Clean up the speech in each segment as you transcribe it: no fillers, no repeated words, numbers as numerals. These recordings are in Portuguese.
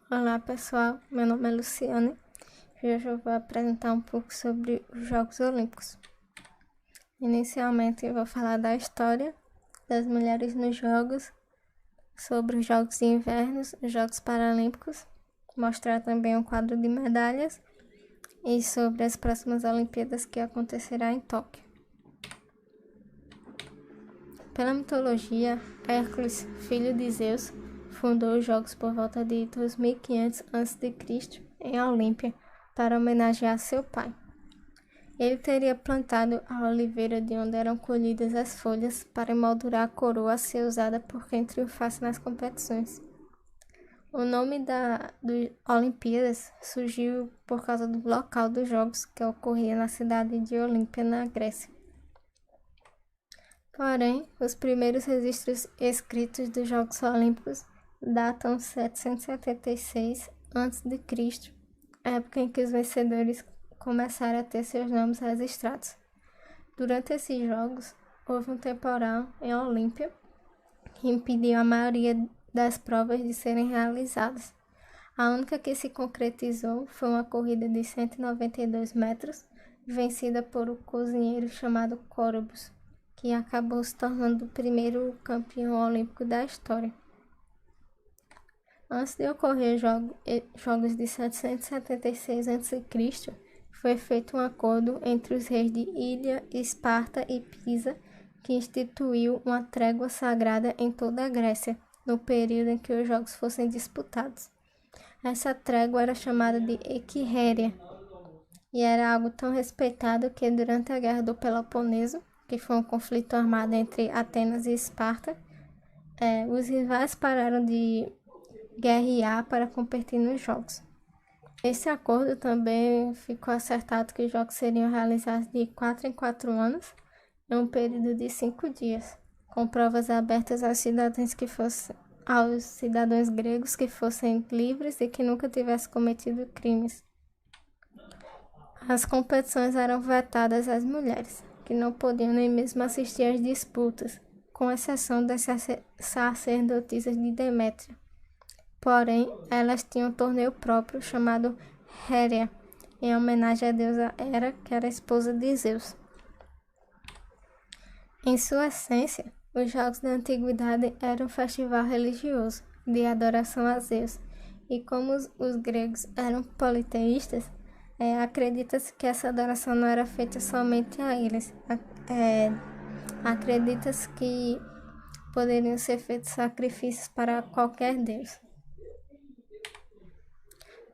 Olá pessoal, meu nome é Luciane e hoje eu vou apresentar um pouco sobre os Jogos Olímpicos. Inicialmente eu vou falar da história das mulheres nos Jogos, sobre os Jogos de Inverno, os Jogos Paralímpicos, mostrar também um quadro de medalhas e sobre as próximas Olimpíadas que acontecerá em Tóquio. Pela mitologia, Hércules, filho de Zeus, fundou os Jogos por volta de 2500 a.C. em Olímpia para homenagear seu pai. Ele teria plantado a oliveira de onde eram colhidas as folhas para emoldurar a coroa a ser usada por quem triunfasse nas competições. O nome das Olimpíadas surgiu por causa do local dos Jogos, que ocorria na cidade de Olímpia, na Grécia. Porém, os primeiros registros escritos dos Jogos Olímpicos datam 776 a.C., época em que os vencedores começaram a ter seus nomes registrados. Durante esses Jogos, houve um temporal em Olímpia que impediu a maioria das provas de serem realizadas. A única que se concretizou foi uma corrida de 192 metros, vencida por um cozinheiro chamado Córobus, que acabou se tornando o primeiro campeão olímpico da história. Antes de ocorrer os Jogos de 776 a.C., foi feito um acordo entre os reis de Ilha, Esparta e Pisa, que instituiu uma trégua sagrada em toda a Grécia, no período em que os Jogos fossem disputados. Essa trégua era chamada de Equirréria, e era algo tão respeitado que durante a Guerra do Peloponeso, que foi um conflito armado entre Atenas e Esparta, os rivais pararam de guerrear para competir nos Jogos. Esse acordo também ficou acertado que os Jogos seriam realizados de 4 em 4 anos, em um período de 5 dias, com provas abertas aos cidadãos gregos que fossem livres e que nunca tivessem cometido crimes. As competições eram vetadas às mulheres, que não podiam nem mesmo assistir às disputas, com exceção das sacerdotisas de Demétria. Porém, elas tinham um torneio próprio chamado Héria, em homenagem à deusa Hera, que era a esposa de Zeus. Em sua essência, os Jogos da Antiguidade eram um festival religioso de adoração a Zeus, e como os gregos eram politeístas, acredita-se que essa adoração não era feita somente a eles. Acredita-se que poderiam ser feitos sacrifícios para qualquer deus.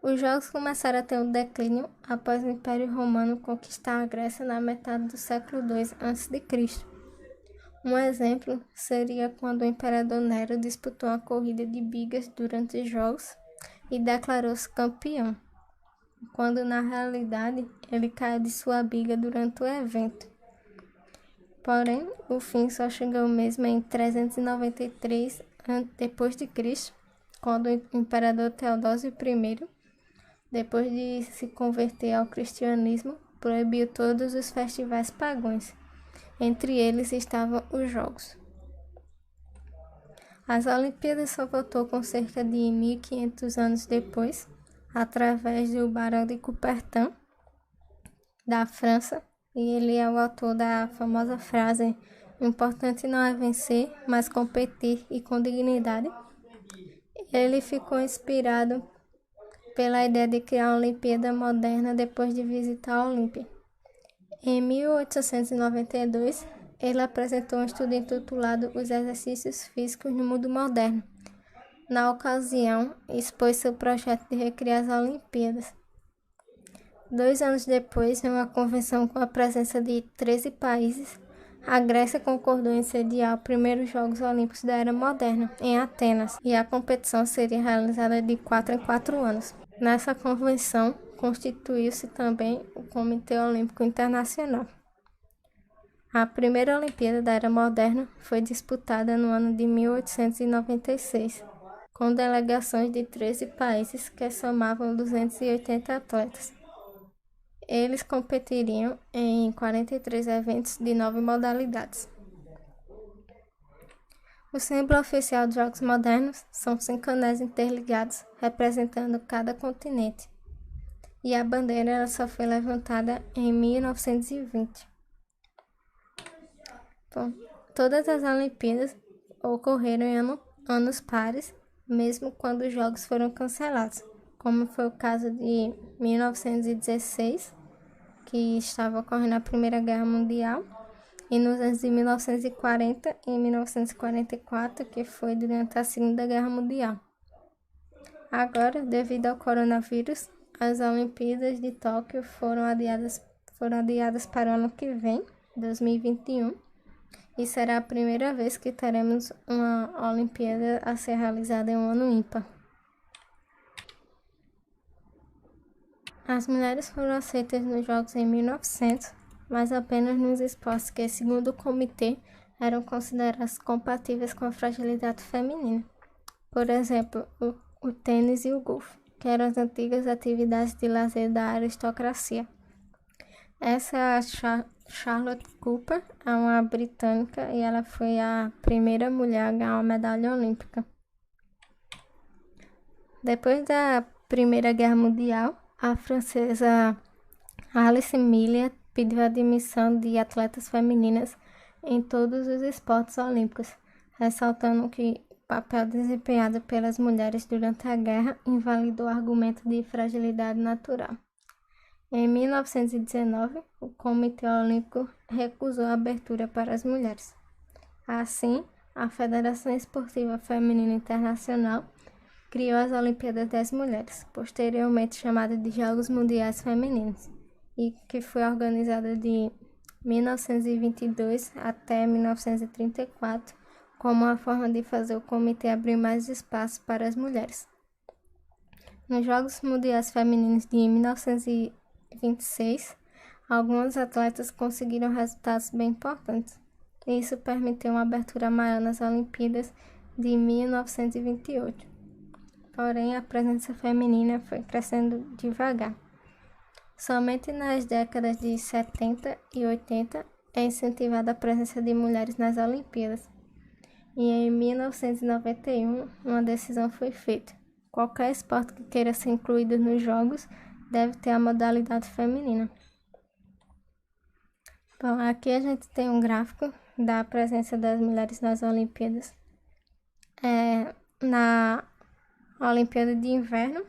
Os Jogos começaram a ter um declínio após o Império Romano conquistar a Grécia na metade do século II a.C. Um exemplo seria quando o imperador Nero disputou uma corrida de bigas durante os Jogos e declarou-se campeão, quando na realidade ele caiu de sua biga durante o evento. Porém, o fim só chegou mesmo em 393 d.C., quando o imperador Teodósio I, depois de se converter ao cristianismo, proibiu todos os festivais pagãos. Entre eles estavam os Jogos. As Olimpíadas só voltou com cerca de 1500 anos depois, através do Barão de Coubertin, da França, e ele é o autor da famosa frase: "O importante não é vencer, mas competir e com dignidade". Ele ficou inspirado pela ideia de criar uma Olimpíada moderna depois de visitar a Olímpia. Em 1892, ele apresentou um estudo intitulado Os Exercícios Físicos no Mundo Moderno. Na ocasião, expôs seu projeto de recriar as Olimpíadas. 2 anos depois, em uma convenção com a presença de 13 países, a Grécia concordou em sediar os primeiros Jogos Olímpicos da Era Moderna, em Atenas, e a competição seria realizada de 4 em 4 anos. Nessa convenção, constituiu-se também o Comitê Olímpico Internacional. A primeira Olimpíada da Era Moderna foi disputada no ano de 1896, com delegações de 13 países que somavam 280 atletas. Eles competiriam em 43 eventos de 9 modalidades. O símbolo oficial dos Jogos Modernos são 5 anéis interligados, representando cada continente. E a bandeira ela só foi levantada em 1920. Bom, todas as Olimpíadas ocorreram em anos pares, mesmo quando os Jogos foram cancelados, como foi o caso de 1916, que estava ocorrendo a Primeira Guerra Mundial, e nos anos de 1940 e 1944, que foi durante a Segunda Guerra Mundial. Agora, devido ao coronavírus, as Olimpíadas de Tóquio foram adiadas para o ano que vem, 2021, e será a primeira vez que teremos uma Olimpíada a ser realizada em um ano ímpar. As mulheres foram aceitas nos Jogos em 1900, mas apenas nos esportes que, segundo o comitê, eram considerados compatíveis com a fragilidade feminina. Por exemplo, o tênis e o golfe, que eram as antigas atividades de lazer da aristocracia. Essa é a Charlotte Cooper, é uma britânica e ela foi a primeira mulher a ganhar uma medalha olímpica. Depois da Primeira Guerra Mundial, a francesa Alice Miller pediu a admissão de atletas femininas em todos os esportes olímpicos, ressaltando que o papel desempenhado pelas mulheres durante a guerra invalidou o argumento de fragilidade natural. Em 1919, o Comitê Olímpico recusou a abertura para as mulheres. Assim, a Federação Esportiva Feminina Internacional criou as Olimpíadas das Mulheres, posteriormente chamada de Jogos Mundiais Femininos, e que foi organizada de 1922 até 1934 como uma forma de fazer o comitê abrir mais espaço para as mulheres. Nos Jogos Mundiais Femininos de 1926, alguns atletas conseguiram resultados bem importantes. Isso permitiu uma abertura maior nas Olimpíadas de 1928. Porém, a presença feminina foi crescendo devagar. Somente nas décadas de 70 e 80 é incentivada a presença de mulheres nas Olimpíadas. E em 1991, uma decisão foi feita. Qualquer esporte que queira ser incluído nos Jogos deve ter a modalidade feminina. Bom, aqui a gente tem um gráfico da presença das mulheres nas Olimpíadas. Na Olimpíada de Inverno,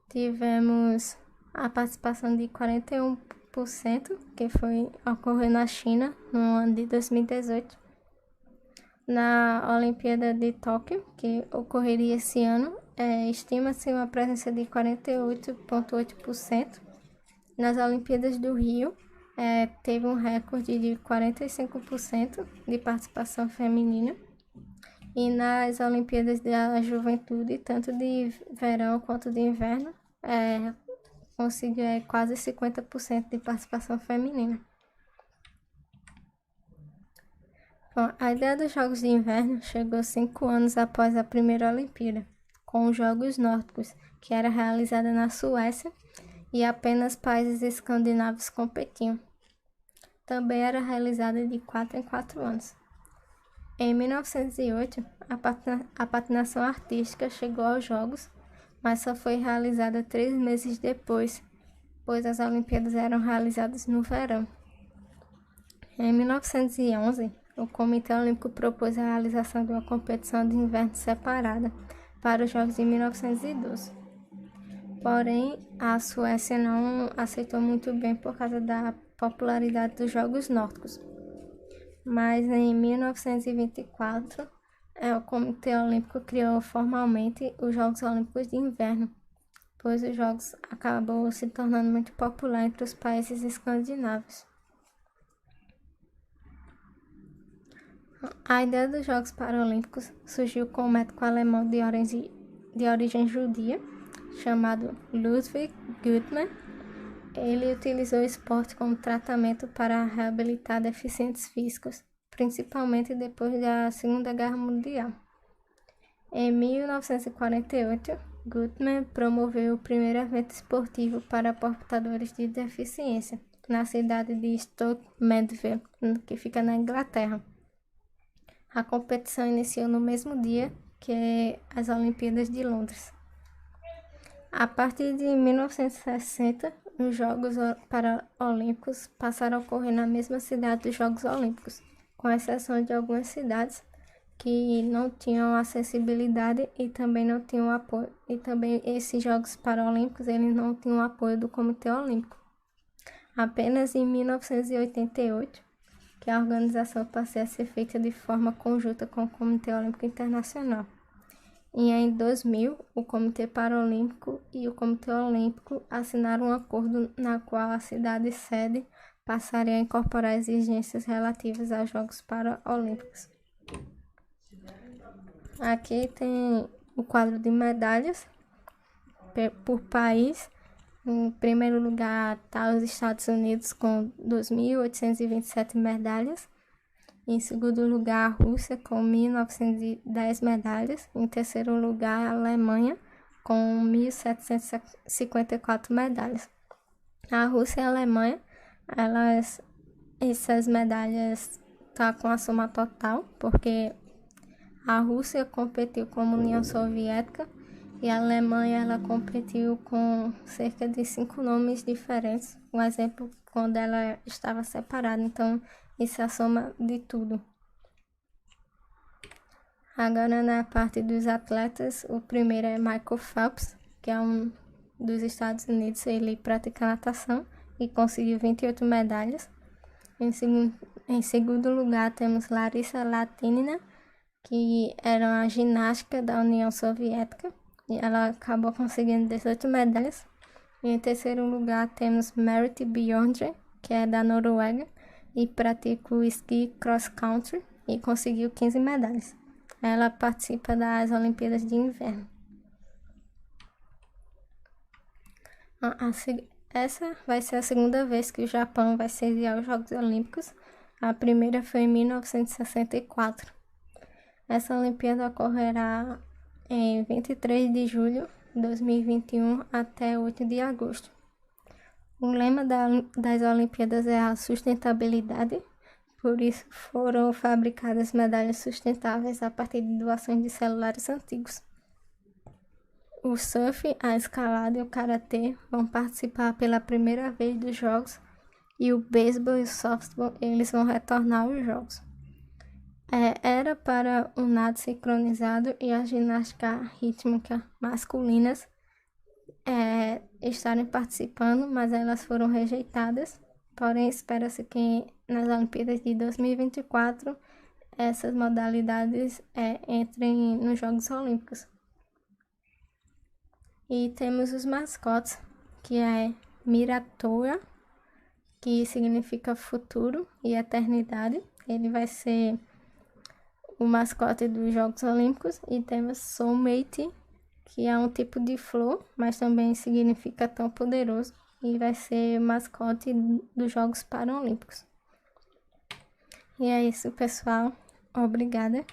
tivemos a participação de 41%, que ocorreu na China no ano de 2018. Na Olimpíada de Tóquio, que ocorreria esse ano, estima-se uma presença de 48,8%. Nas Olimpíadas do Rio, teve um recorde de 45% de participação feminina. E nas Olimpíadas da Juventude, tanto de verão quanto de inverno, conseguiu quase 50% de participação feminina. Bom, a ideia dos Jogos de Inverno chegou 5 anos após a primeira Olimpíada, com os Jogos Nórdicos, que era realizada na Suécia e apenas países escandinavos competiam. Também era realizada de 4 em 4 anos. Em 1908, a patinação artística chegou aos Jogos, mas só foi realizada 3 meses depois, pois as Olimpíadas eram realizadas no verão. Em 1911, o Comitê Olímpico propôs a realização de uma competição de inverno separada para os Jogos de 1912. Porém, a Suécia não aceitou muito bem por causa da popularidade dos Jogos Nórdicos. Mas em 1924, o Comitê Olímpico criou formalmente os Jogos Olímpicos de Inverno, pois os Jogos acabou se tornando muito popular entre os países escandinavos. A ideia dos Jogos Paralímpicos surgiu com um médico alemão de origem judia, chamado Ludwig Guttmann. Ele utilizou o esporte como tratamento para reabilitar deficientes físicos, principalmente depois da Segunda Guerra Mundial. Em 1948, Guttmann promoveu o primeiro evento esportivo para portadores de deficiência, na cidade de Stoke Mandeville, que fica na Inglaterra. A competição iniciou no mesmo dia que as Olimpíadas de Londres. A partir de 1960, os Jogos Paralímpicos passaram a ocorrer na mesma cidade dos Jogos Olímpicos, com exceção de algumas cidades que não tinham acessibilidade e também não tinham apoio. E também esses Jogos Paralímpicos eles não tinham apoio do Comitê Olímpico. Apenas em 1988 que a organização passou a ser feita de forma conjunta com o Comitê Olímpico Internacional. E em 2000, o Comitê Paralímpico e o Comitê Olímpico assinaram um acordo na qual a cidade sede passaria a incorporar exigências relativas aos Jogos Paralímpicos. Aqui tem o quadro de medalhas por país. Em primeiro lugar está os Estados Unidos com 2.827 medalhas. Em segundo lugar, a Rússia com 1.910 medalhas. Em terceiro lugar, a Alemanha com 1.754 medalhas. A Rússia e a Alemanha, essas medalhas estão com a soma total, porque a Rússia competiu como União Soviética e a Alemanha ela competiu com cerca de 5 nomes diferentes. Um exemplo, quando ela estava separada. Então, isso é a soma de tudo. Agora, na parte dos atletas, o primeiro é Michael Phelps, que é um dos Estados Unidos. Ele pratica natação e conseguiu 28 medalhas. Em segundo lugar, temos Larissa Latínina, que era uma ginástica da União Soviética. E ela acabou conseguindo 18 medalhas. E em terceiro lugar, temos Marit Bjørndalen, que é da Noruega e pratica o esqui cross-country e conseguiu 15 medalhas. Ela participa das Olimpíadas de Inverno. Essa vai ser a segunda vez que o Japão vai sediar os Jogos Olímpicos. A primeira foi em 1964. Essa Olimpíada ocorrerá em 23 de julho de 2021 até 8 de agosto. O lema das Olimpíadas é a sustentabilidade, por isso foram fabricadas medalhas sustentáveis a partir de doações de celulares antigos. O surf, a escalada e o karatê vão participar pela primeira vez dos Jogos e o beisebol e o softball eles vão retornar aos Jogos. Era para o nado sincronizado e a ginástica rítmica masculinas estarem participando, mas elas foram rejeitadas. Porém, espera-se que nas Olimpíadas de 2024 essas modalidades entrem nos Jogos Olímpicos. E temos os mascotes, que é Miratora, que significa futuro e eternidade. Ele vai ser o mascote dos Jogos Olímpicos. E temos Soulmate, que é um tipo de flor, mas também significa tão poderoso. E vai ser mascote dos Jogos Paralímpicos. E é isso, pessoal. Obrigada.